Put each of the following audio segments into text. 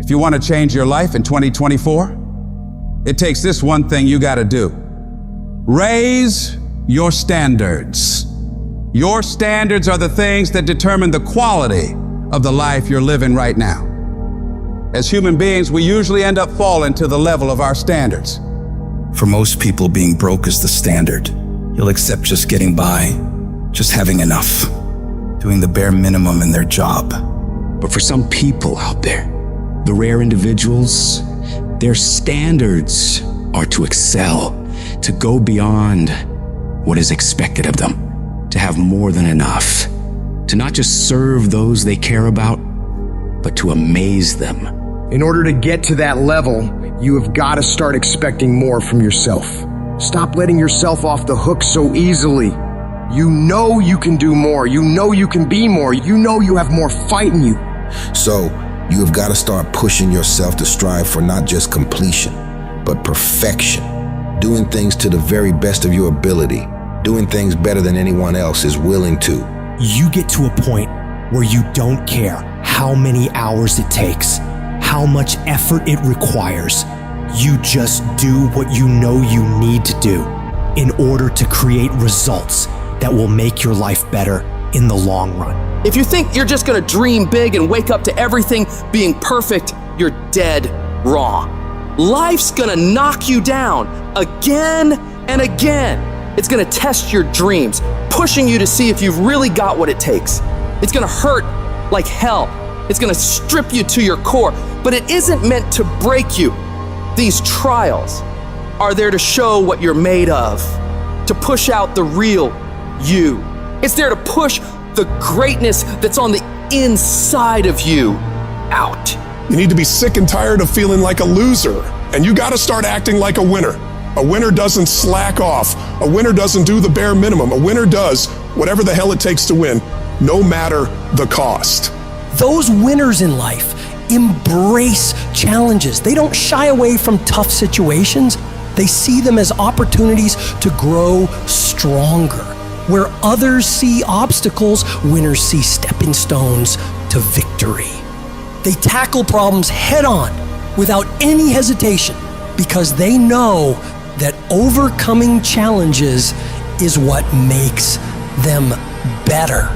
If you want to change your life in 2024, it takes this one thing you got to do. Raise your standards. Your standards are the things that determine the quality of the life you're living right now. As human beings, we usually end up falling to the level of our standards. For most people, being broke is the standard. You'll accept just getting by, just having enough, doing the bare minimum in their job. But for some people out there, the rare individuals, their standards are to excel, to go beyond what is expected of them, to have more than enough, to not just serve those they care about, but to amaze them. In order to get to that level, you have got to start expecting more from yourself. Stop letting yourself off the hook so easily. You know you can do more. You know you can be more. You know you have more fight in you. So, you have got to start pushing yourself to strive for not just completion, but perfection. Doing things to the very best of your ability. Doing things better than anyone else is willing to. You get to a point where you don't care how many hours it takes, how much effort it requires. You just do what you know you need to do in order to create results that will make your life better in the long run. If you think you're just gonna dream big and wake up to everything being perfect, you're dead wrong. Life's gonna knock you down again and again. It's gonna test your dreams, pushing you to see if you've really got what it takes. It's gonna hurt like hell. It's gonna strip you to your core, but it isn't meant to break you. These trials are there to show what you're made of, to push out the real you. It's there to push the greatness that's on the inside of you out. You need to be sick and tired of feeling like a loser, and you gotta start acting like a winner. A winner doesn't slack off. A winner doesn't do the bare minimum. A winner does whatever the hell it takes to win, no matter the cost. Those winners in life embrace challenges. They don't shy away from tough situations. They see them as opportunities to grow stronger. Where others see obstacles, winners see stepping stones to victory. They tackle problems head on without any hesitation because they know that overcoming challenges is what makes them better.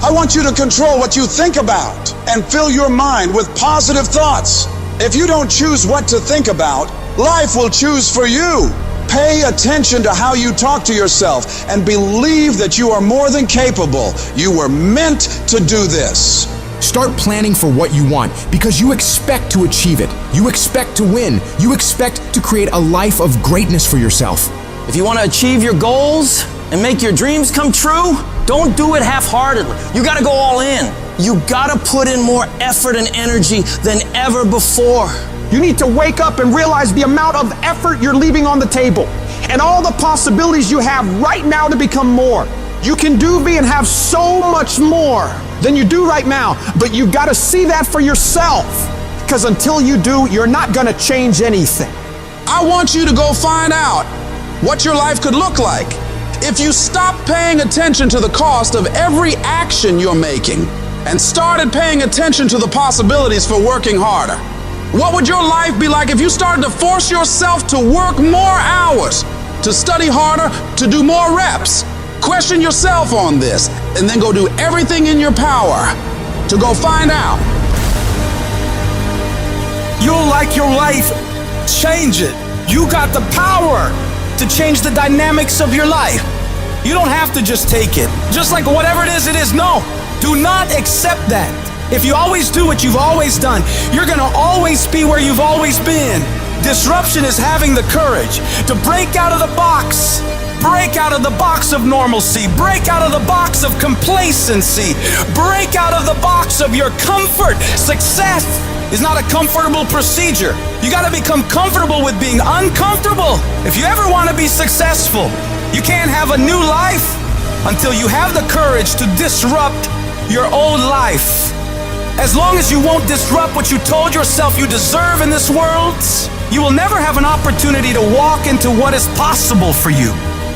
I want you to control what you think about and fill your mind with positive thoughts. If you don't choose what to think about, life will choose for you. Pay attention to how you talk to yourself and believe that you are more than capable. You were meant to do this. Start planning for what you want because you expect to achieve it. You expect to win. You expect to create a life of greatness for yourself. If you want to achieve your goals and make your dreams come true, don't do it half-heartedly. You got to go all in. You got to put in more effort and energy than ever before. You need to wake up and realize the amount of effort you're leaving on the table and all the possibilities you have right now to become more. You can do, be, and have so much more than you do right now, but you've got to see that for yourself, because until you do, you're not going to change anything. I want you to go find out what your life could look like if you stopped paying attention to the cost of every action you're making and started paying attention to the possibilities for working harder. What would your life be like if you started to force yourself to work more hours, to study harder, to do more reps? Question yourself on this, and then go do everything in your power to go find out. You'll like your life, change it. You got the power to change the dynamics of your life. You don't have to just take it. Just like whatever it is. No, do not accept that. If you always do what you've always done, you're gonna always be where you've always been. Disruption is having the courage to break out of the box. Break out of the box of normalcy. Break out of the box of complacency. Break out of the box of your comfort. Success is not a comfortable procedure. You gotta become comfortable with being uncomfortable. If you ever wanna be successful, you can't have a new life until you have the courage to disrupt your old life. As long as you won't disrupt what you told yourself you deserve in this world, you will never have an opportunity to walk into what is possible for you.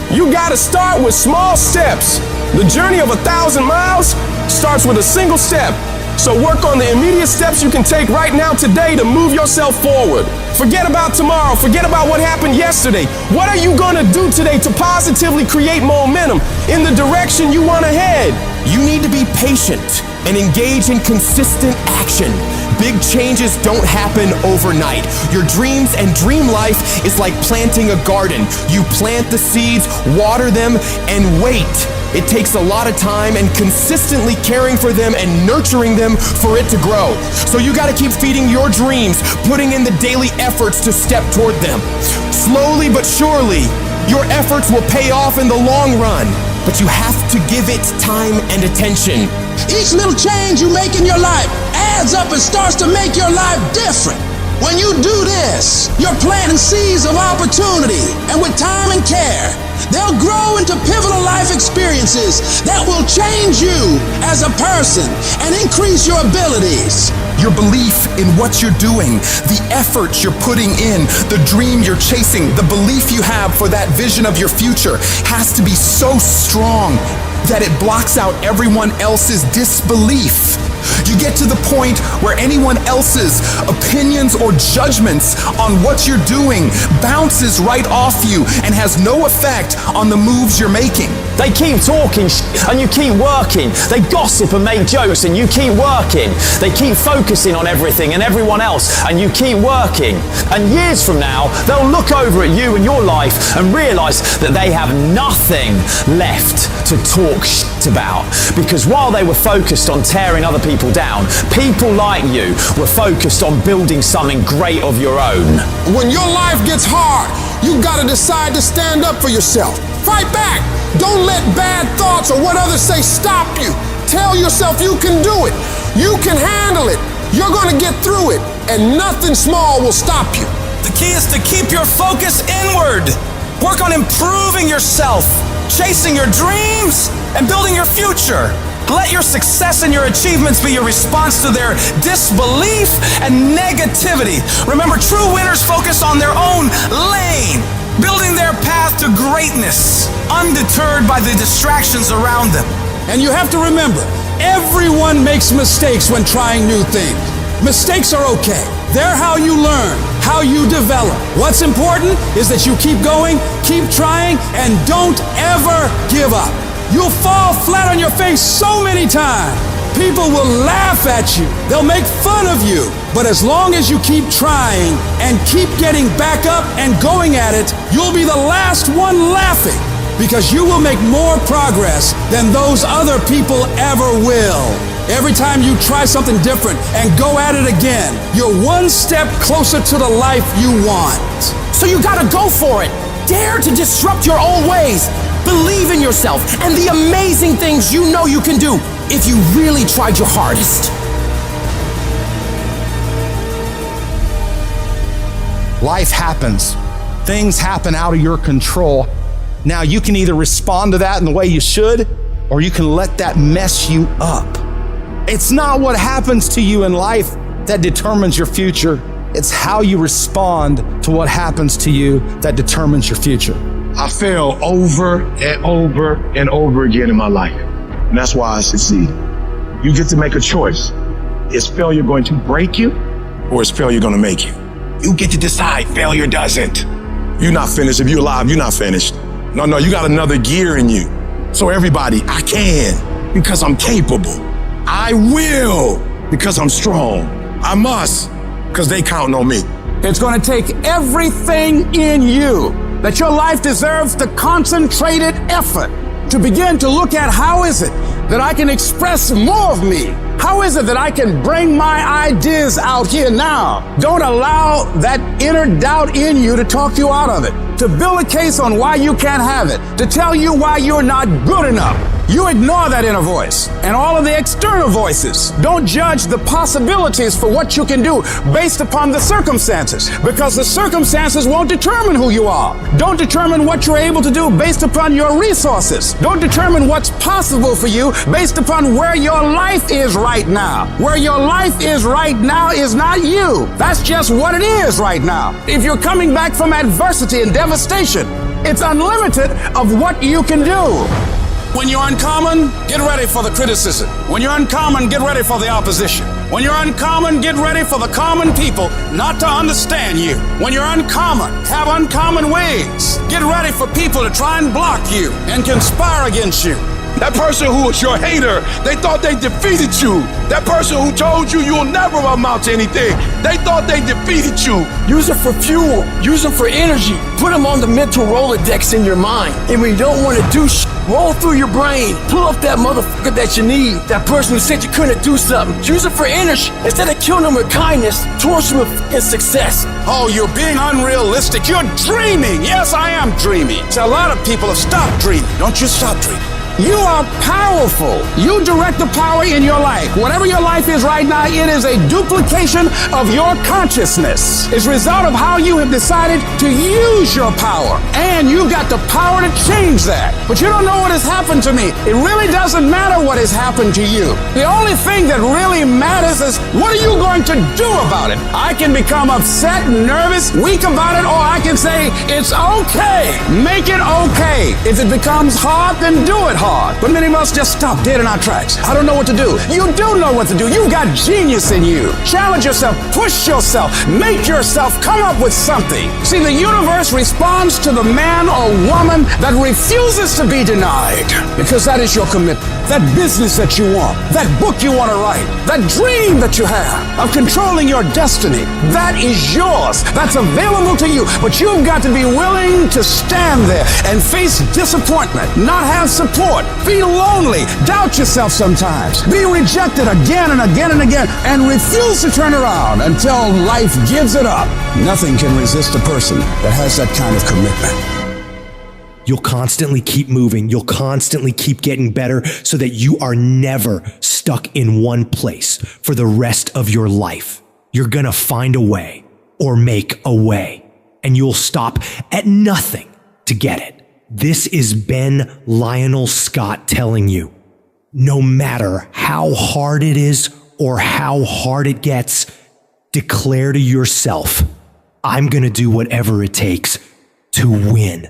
You gotta start with small steps. The journey of 1,000 miles starts with a single step. So work on the immediate steps you can take right now today to move yourself forward. Forget about tomorrow. Forget about what happened yesterday. What are you going to do today to positively create momentum in the direction you want to head? You need to be patient and engage in consistent action. Big changes don't happen overnight. Your dreams and dream life is like planting a garden. You plant the seeds, water them, and wait. It takes a lot of time and consistently caring for them and nurturing them for it to grow. So you gotta keep feeding your dreams, putting in the daily efforts to step toward them. Slowly but surely, your efforts will pay off in the long run, but you have to give it time and attention. Each little change you make in your life adds up and starts to make your life different. When you do this, you're planting seeds of opportunity, and with time and care, they'll grow into pivotal life experiences that will change you as a person and increase your abilities. Your belief in what you're doing, the effort you're putting in, the dream you're chasing, the belief you have for that vision of your future has to be so strong that it blocks out everyone else's disbelief. You get to the point where anyone else's opinions or judgments on what you're doing bounces right off you and has no effect on the moves you're making. They keep talking and you keep working. They gossip and make jokes and you keep working. They keep focusing on everything and everyone else and you keep working. And years from now, they'll look over at you and your life and realize that they have nothing left to talk about. Because while they were focused on tearing other people down, people like you were focused on building something great of your own. When your life gets hard, you gotta decide to stand up for yourself. Fight back. Don't let bad thoughts or what others say stop you. Tell yourself you can do it. You can handle it. You're gonna get through it, and nothing small will stop you. The key is to keep your focus inward. Work on improving yourself, chasing your dreams, and building your future. Let your success and your achievements be your response to their disbelief and negativity. Remember, true winners focus on their own lane, building their path to greatness, undeterred by the distractions around them. And you have to remember, everyone makes mistakes when trying new things. Mistakes are okay. They're how you learn, how you develop. What's important is that you keep going, keep trying, and don't ever give up. You'll fall flat on your face so many times. People will laugh at you. They'll make fun of you. But as long as you keep trying and keep getting back up and going at it, you'll be the last one laughing, because you will make more progress than those other people ever will. Every time you try something different and go at it again, you're one step closer to the life you want. So you gotta go for it. Dare to disrupt your old ways. Believe in yourself and the amazing things you know you can do if you really tried your hardest. Life happens. Things happen out of your control. Now you can either respond to that in the way you should, or you can let that mess you up. It's not what happens to you in life that determines your future. It's how you respond to what happens to you that determines your future. I fail over and over and over again in my life. And that's why I succeed. You get to make a choice. Is failure going to break you, or is failure going to make you? You get to decide. Failure doesn't. You're not finished. If you're alive, you're not finished. No, you got another gear in you. So everybody, I can because I'm capable. I will because I'm strong. I must because they count on me. It's going to take everything in you that your life deserves the concentrated effort to begin to look at how is it that I can express more of me? How is it that I can bring my ideas out here now? Don't allow that inner doubt in you to talk you out of it, to build a case on why you can't have it, to tell you why you're not good enough. You ignore that inner voice and all of the external voices. Don't judge the possibilities for what you can do based upon the circumstances, because the circumstances won't determine who you are. Don't determine what you're able to do based upon your resources. Don't determine what's possible for you based upon where your life is right now. Where your life is right now is not you. That's just what it is right now. If you're coming back from adversity and devastation, it's unlimited of what you can do. When you're uncommon, get ready for the criticism. When you're uncommon, get ready for the opposition. When you're uncommon, get ready for the common people not to understand you. When you're uncommon, have uncommon ways. Get ready for people to try and block you and conspire against you. That person who was your hater, they thought they defeated you. That person who told you you'll never amount to anything, they thought they defeated you. Use them for fuel. Use them for energy. Put them on the mental Rolodex in your mind. And when you don't want to do roll through your brain. Pull up that motherfucker that you need. That person who said you couldn't do something. Use it for energy. Instead of killing them with kindness, torch them with success. Oh, you're being unrealistic. You're dreaming. Yes, I am dreaming. So a lot of people have stopped dreaming. Don't you stop dreaming. You are powerful. You direct the power in your life. Whatever your life is right now, it is a duplication of your consciousness. It's a result of how you have decided to use your power. And you've got the power to change that. But you don't know what has happened to me. It really doesn't matter what has happened to you. The only thing that really matters is what are you going to do about it? I can become upset, nervous, weak about it, or I can say, it's okay. Make it okay. If it becomes hard, then do it hard. But many of us just stop dead in our tracks. I don't know what to do. You do know what to do. You've got genius in you. Challenge yourself, push yourself, make yourself come up with something. See, the universe responds to the man or woman that refuses to be denied, because that is your commitment. That business that you want, that book you want to write, that dream that you have of controlling your destiny, that is yours. That's available to you. But you've got to be willing to stand there and face disappointment, not have support, feel lonely, doubt yourself sometimes, be rejected again and again and again, and refuse to turn around until life gives it up. Nothing can resist a person that has that kind of commitment. You'll constantly keep moving. You'll constantly keep getting better so that you are never stuck in one place for the rest of your life. You're gonna find a way or make a way, and you'll stop at nothing to get it. This is Ben Lionel Scott telling you, no matter how hard it is or how hard it gets, declare to yourself, I'm gonna do whatever it takes to win.